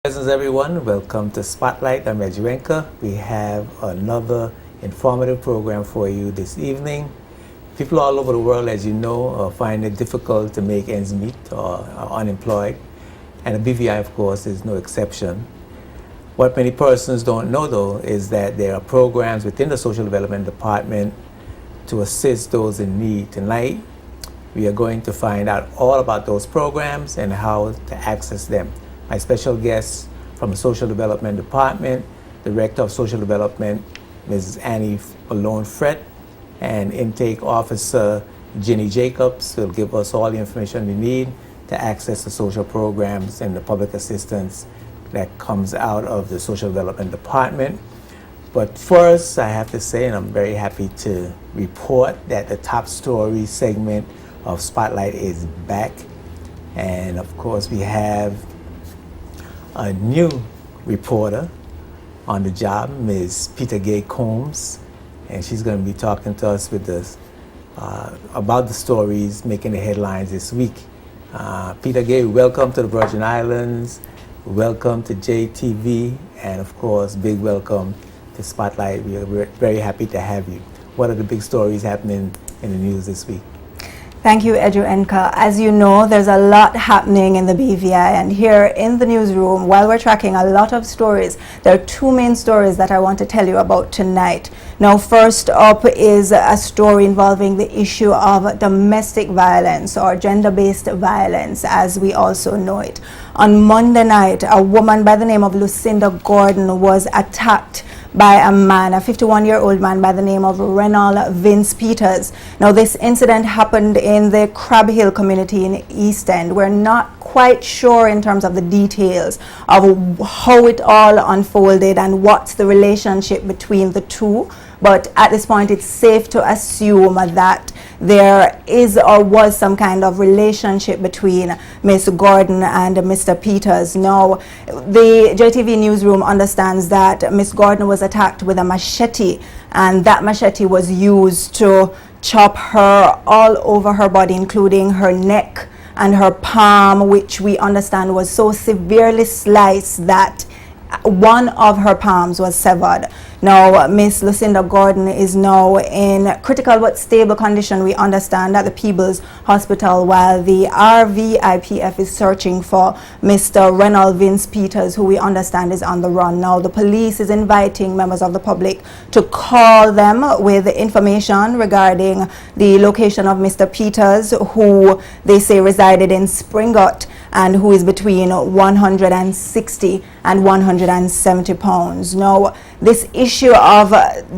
Presents everyone, welcome to Spotlight. I'm Edjuenka. We have another informative program for you this evening. People all over the world, as you know, find it difficult to make ends meet or are unemployed, and the BVI, of course, is no exception. What many persons don't know, though, is that there are programs within the Social Development Department to assist those in need. Tonight, we are going to find out all about those programs and how to access them. My special guest from the Social Development Department, Director of Social Development, Mrs. Annie Malone Fret, and Intake Officer Ginny Jacobs will give us all the information we need to access the social programs and the public assistance that comes out of the Social Development Department. But first, I have to say, and I'm very happy to report that the top story segment of Spotlight is back. And of course, we have a new reporter on the job, Ms. Peter Gay Combs, and she's going to be talking to us with us about the stories making the headlines this week. Peter Gay, welcome to the Virgin Islands, welcome to JTV, and of course, big welcome to Spotlight. We're very happy to have you. What are the big stories happening in the news this week? Thank you, Edjuenka. As you know, there's a lot happening in the BVI, and here in the newsroom, while we're tracking a lot of stories, there are two main stories that I want to tell you about tonight. Now, first up is a story involving the issue of domestic violence or gender-based violence, as we also know it. On Monday night, a woman by the name of Lucinda Gordon was attacked by a man, a 51-year-old man by the name of Reynold Vince Peters. Now, this incident happened in the Crab Hill community in East End. We're not quite sure in terms of the details of how it all unfolded and what's the relationship between the two, but at this point it's safe to assume that there is or was some kind of relationship between Ms. Gordon and Mr. Peters. Now, the JTV newsroom understands that Ms. Gordon was attacked with a machete, and that machete was used to chop her all over her body, including her neck and her palm, which we understand was so severely sliced that one of her palms was severed. Now, Miss Lucinda Gordon is now in critical but stable condition, we understand, at the Peebles Hospital, while the RVIPF is searching for Mr. Reynold Vince Peters, who we understand is on the run. Now, the police is inviting members of the public to call them with information regarding the location of Mr. Peters, who they say resided in Springot and who is between 160 and 170 pounds. Now, this issue of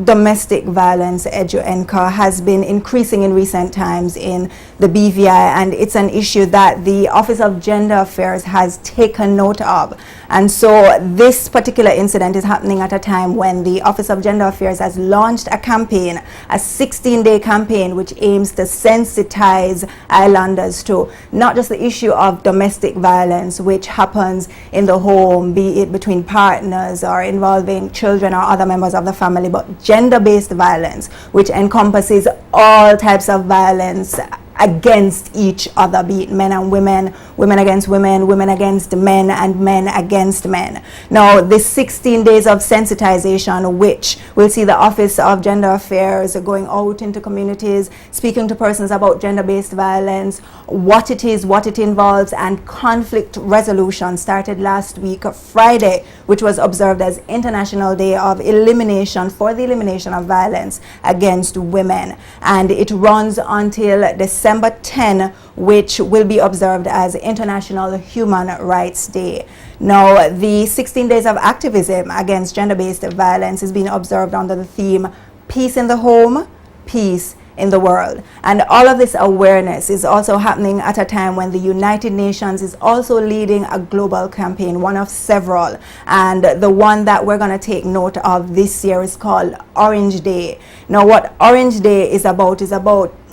domestic violence, Edjuenka, has been increasing in recent times in the BVI, and it's an issue that the Office of Gender Affairs has taken note of. And so this particular incident is happening at a time when the Office of Gender Affairs has launched a campaign, a 16-day campaign, which aims to sensitize islanders to not just the issue of domestic violence, which happens in the home, be it between partners or involving children or other members of the family, but gender-based violence, which encompasses all types of violence against each other, be it men and women, women against women, women against men, and men against men. Now, this 16 days of sensitization, which we'll see the Office of Gender Affairs going out into communities, speaking to persons about gender-based violence, what it is, what it involves, and conflict resolution, started last week, Friday, which was observed as International Day of Elimination for the Elimination of Violence Against Women. And it runs until December 10, which will be observed as International Human Rights Day. Now, the 16 days of activism against gender-based violence is being observed under the theme Peace in the Home, Peace in the World. And all of this awareness is also happening at a time when the United Nations is also leading a global campaign, one of several. And the one that we're going to take note of this year is called Orange Day. Now, what Orange Day is about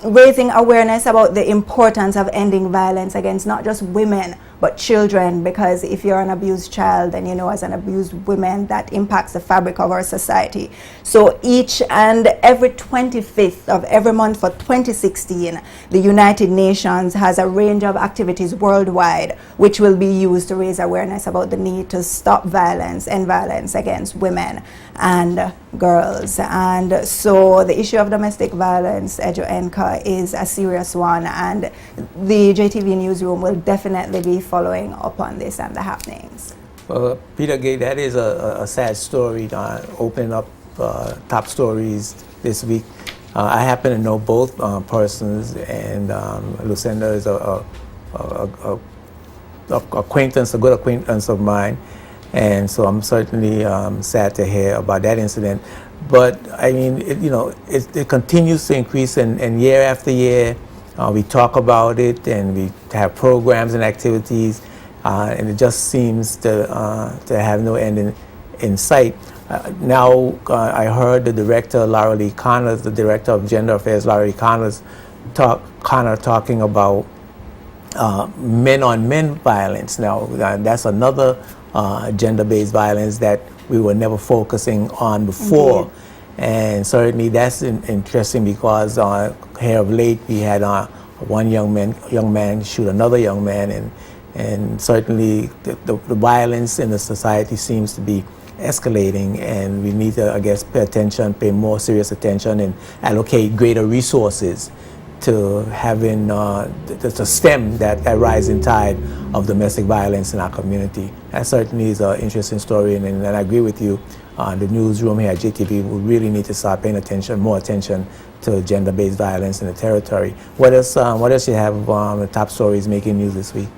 raising awareness about the importance of ending violence against not just women, but children, because if you're an abused child, then as an abused woman, that impacts the fabric of our society. So each and every 25th of every month for 2016, the United Nations has a range of activities worldwide which will be used to raise awareness about the need to stop violence and violence against women and girls. And so the issue of domestic violence, EduENCA, is a serious one, and the JTV newsroom will definitely be following up on this and the happenings. Well, Peter Gay, that is a sad story, opening up top stories this week. I happen to know both persons, and Lucinda is a good acquaintance of mine, and so I'm certainly sad to hear about that incident. But I mean, it continues to increase, and year after year, we talk about it, and we have programs and activities, and it just seems to have no end in sight. Now, I heard the director, Laura Lee Connors, the director of Gender Affairs, Laura Lee Connors, talking about men-on-men violence. Now, that's another gender-based violence that we were never focusing on before. Indeed. And certainly that's interesting, because here of late we had one young man shoot another young man, and certainly the violence in the society seems to be escalating, and we need to, I guess, pay more serious attention and allocate greater resources to having to stem that rising tide of domestic violence in our community. That certainly is an interesting story, and I agree with you. The newsroom here at JTV will really need to start paying more attention to gender-based violence in the territory. What else you have the top stories making news this week?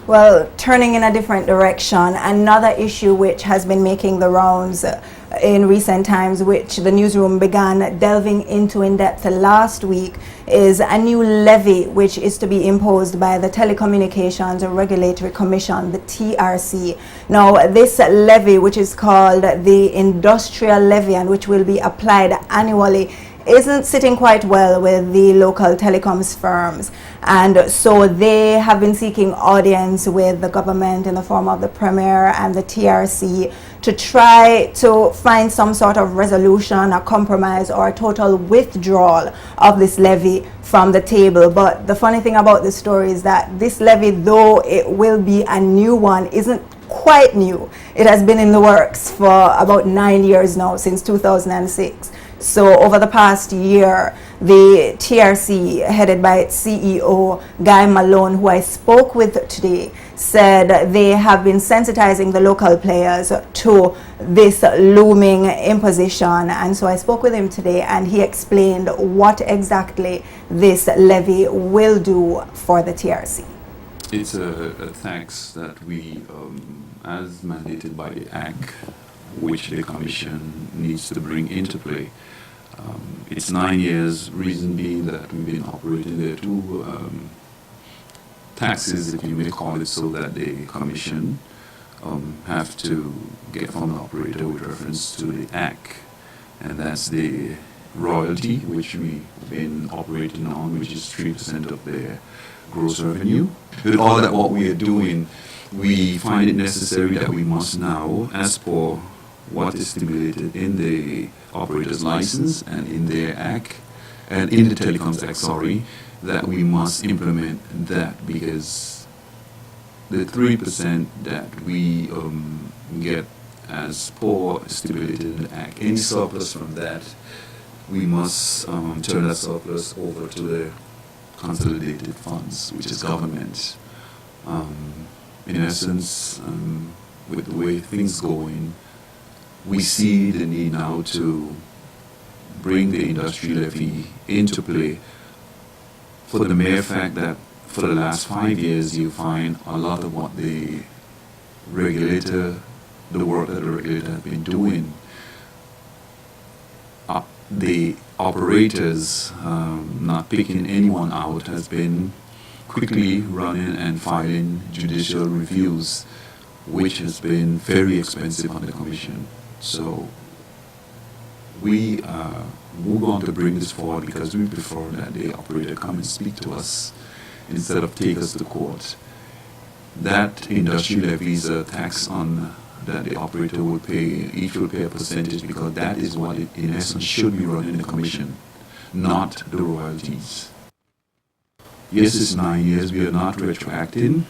Well, turning in a different direction, another issue which has been making the rounds in recent times, which the newsroom began delving into in depth last week, is a new levy which is to be imposed by the Telecommunications Regulatory Commission, the TRC. Now, this levy, which is called the Industrial Levy and which will be applied annually, isn't sitting quite well with the local telecoms firms, and so they have been seeking audience with the government in the form of the Premier and the TRC to try to find some sort of resolution, a compromise, or a total withdrawal of this levy from the table. But the funny thing about this story is that this levy, though it will be a new one, isn't quite new. It has been in the works for about 9 years now, since 2006. So over the past year, the TRC, headed by its CEO, Guy Malone, who I spoke with today, said they have been sensitizing the local players to this looming imposition. And so I spoke with him today, and he explained what exactly this levy will do for the TRC. It's a tax that we, as mandated by the Act, which the Commission needs to bring into play. It's 9 years, reason being that we've been operating there two taxes, if you may call it so, that the Commission have to get from the operator with reference to the Act, and that's the royalty, which we've been operating on, which is 3% of their gross revenue. With all that what we are doing, we find it necessary that we must now, as per what is stipulated in the operator's license and in their Act, and in the Telecoms Act, sorry, that we must implement that, because the 3% that we get as per stipulated in the Act, any surplus from that, we must turn that surplus over to the consolidated funds, which is government. In essence, with the way things going, we see the need now to bring the industry levy into play, for the mere fact that for the last 5 years you find a lot of what the regulator, the work that the regulator has been doing, the operators, not picking anyone out, has been quickly running and filing judicial reviews, which has been very expensive on the Commission. So we move on to bring this forward because we prefer that the operator come and speak to us instead of take us to court. That industry levy is a tax on that the operator would pay. Each will pay a percentage because that is what it, in essence, should be running the commission, not the royalties. Yes, it's 9 years. We are not retroacting,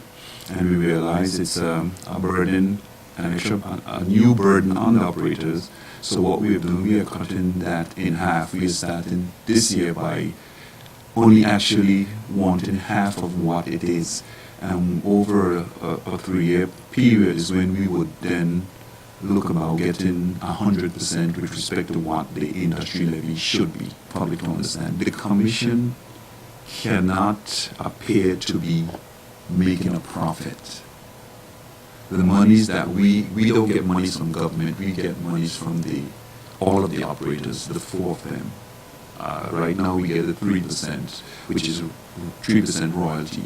and we realize it's a burden, a new burden on the operators. So what we are doing, we are cutting that in half. We are starting this year by only actually wanting half of what it is. Over a 3-year period is when we would then look about getting 100% with respect to what the industry levy should be. Public to understand. The commission cannot appear to be making a profit. The monies that we don't get monies from government, we get monies from all of the operators, the 4 of them. Right now we get the 3%, which is 3% royalty.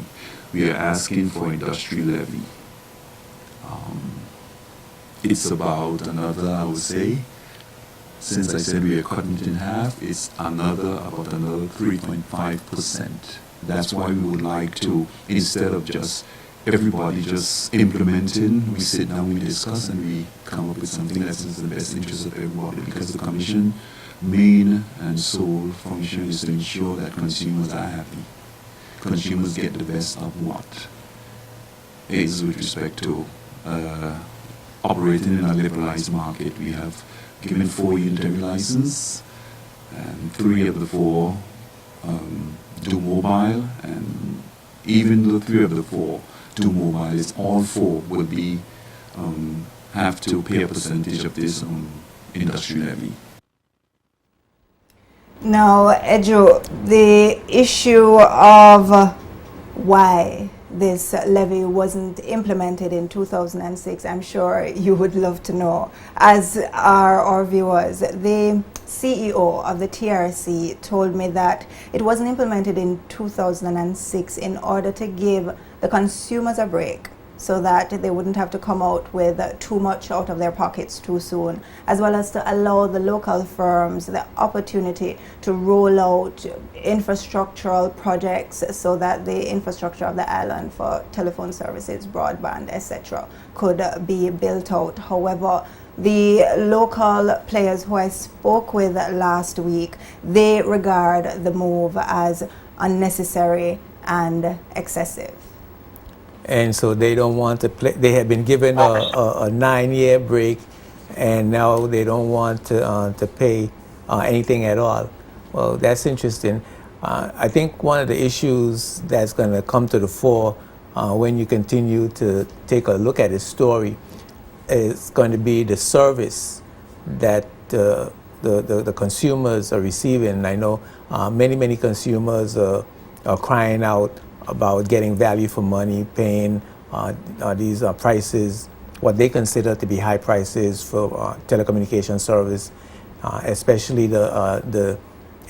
We are asking for industry levy. It's about another, I would say, since I said we are cutting it in half, it's about another 3.5%. That's why we would like to, instead of just everybody just implementing, we sit down, we discuss, and we come up with something that's in the best interest of everybody, because the Commission main and sole function is to ensure that consumers are happy. Consumers get the best of what is with respect to operating in a liberalized market. We have given 4 unitary license, and 3 of the 4 do mobile, and even though 3 of the 4 do mobile, it's all 4 would be have to pay a percentage of this industry levy. Now, Ejo, the issue of why this levy wasn't implemented in 2006, I'm sure you would love to know, as are our viewers. The CEO of the TRC told me that it wasn't implemented in 2006 in order to give the consumers a break, so that they wouldn't have to come out with too much out of their pockets too soon, as well as to allow the local firms the opportunity to roll out infrastructural projects so that the infrastructure of the island for telephone services, broadband, etc. could be built out. However, the local players who I spoke with last week, they regard the move as unnecessary and excessive. And so they don't want to play. They have been given a 9-year break, and now they don't want to pay anything at all. Well, that's interesting. I think one of the issues that's going to come to the fore when you continue to take a look at the story is going to be the service that the consumers are receiving. I know many consumers are crying out about getting value for money, paying these prices, what they consider to be high prices for telecommunication service, especially the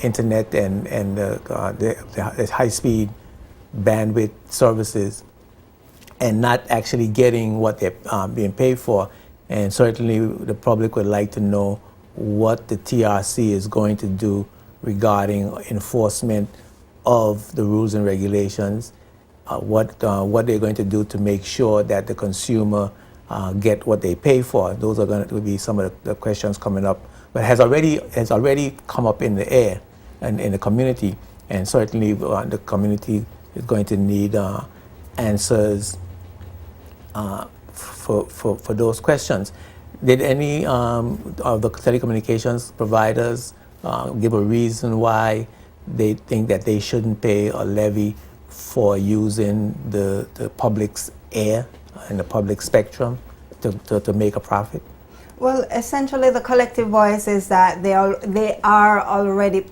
internet and the high-speed bandwidth services, and not actually getting what they're being paid for. And certainly the public would like to know what the TRC is going to do regarding enforcement of the rules and regulations, what they're going to do to make sure that the consumer get what they pay for. Those are going to be some of the questions coming up, but has already come up in the air and in the community, and certainly the community is going to need answers for those questions. Did any of the telecommunications providers give a reason why they think that they shouldn't pay a levy for using the public's air and the public spectrum to make a profit? Well, essentially the collective voice is that they are already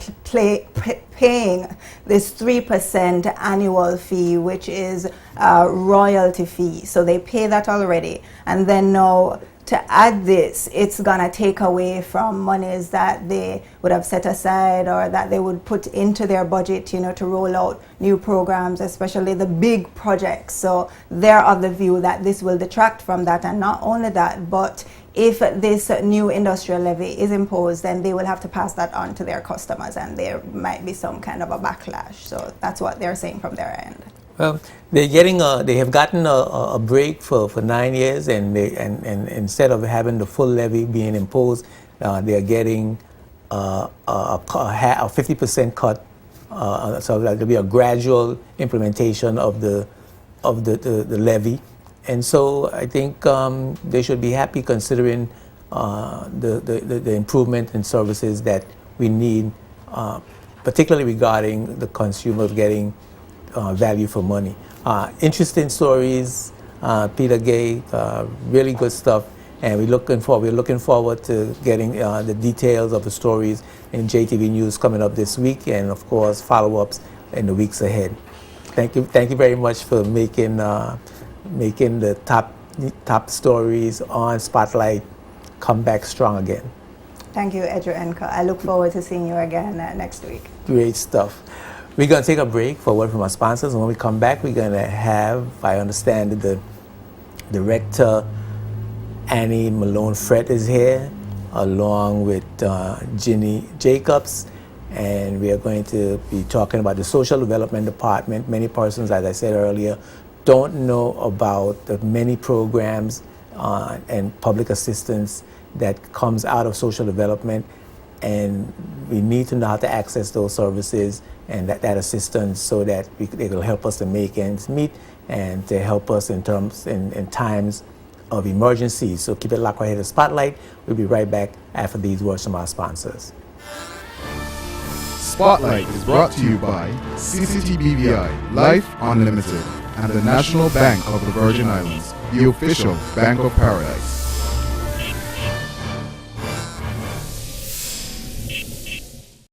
paying this 3% annual fee, which is a royalty fee. So they pay that already. And then now, to add this, it's gonna take away from monies that they would have set aside or that they would put into their budget, to roll out new programs, especially the big projects. So they're of the view that this will detract from that. And not only that, but if this new industrial levy is imposed, then they will have to pass that on to their customers, and there might be some kind of a backlash. So that's what they're saying from their end. Well, they have gotten a break for 9 years, and instead of having the full levy being imposed, they are getting a 50% cut. So there'll be a gradual implementation of the levy, and so I think they should be happy considering the improvement in services that we need, particularly regarding the consumer getting value for money. Interesting stories, Peter Gay, really good stuff, and we're looking forward to getting the details of the stories in JTV News coming up this week, and of course follow-ups in the weeks ahead. Thank you very much for making the top stories on Spotlight come back strong again. Thank you, Edger Enka. I look forward to seeing you again next week. Great stuff. We're going to take a break for a word from our sponsors, and when we come back, we're going to have, I understand, the director, Annie Malone-Fret, is here, along with Ginny Jacobs, and we are going to be talking about the Social Development Department. Many persons, as I said earlier, don't know about the many programs and public assistance that comes out of social development, and we need to know how to access those services and that assistance so that it will help us to make ends meet and to help us in times of emergencies. So keep it locked right here to Spotlight. We'll be right back after these words from our sponsors. Spotlight is brought to you by CCTBVI, Life Unlimited, and the National Bank of the Virgin Islands, the official Bank of Paradise.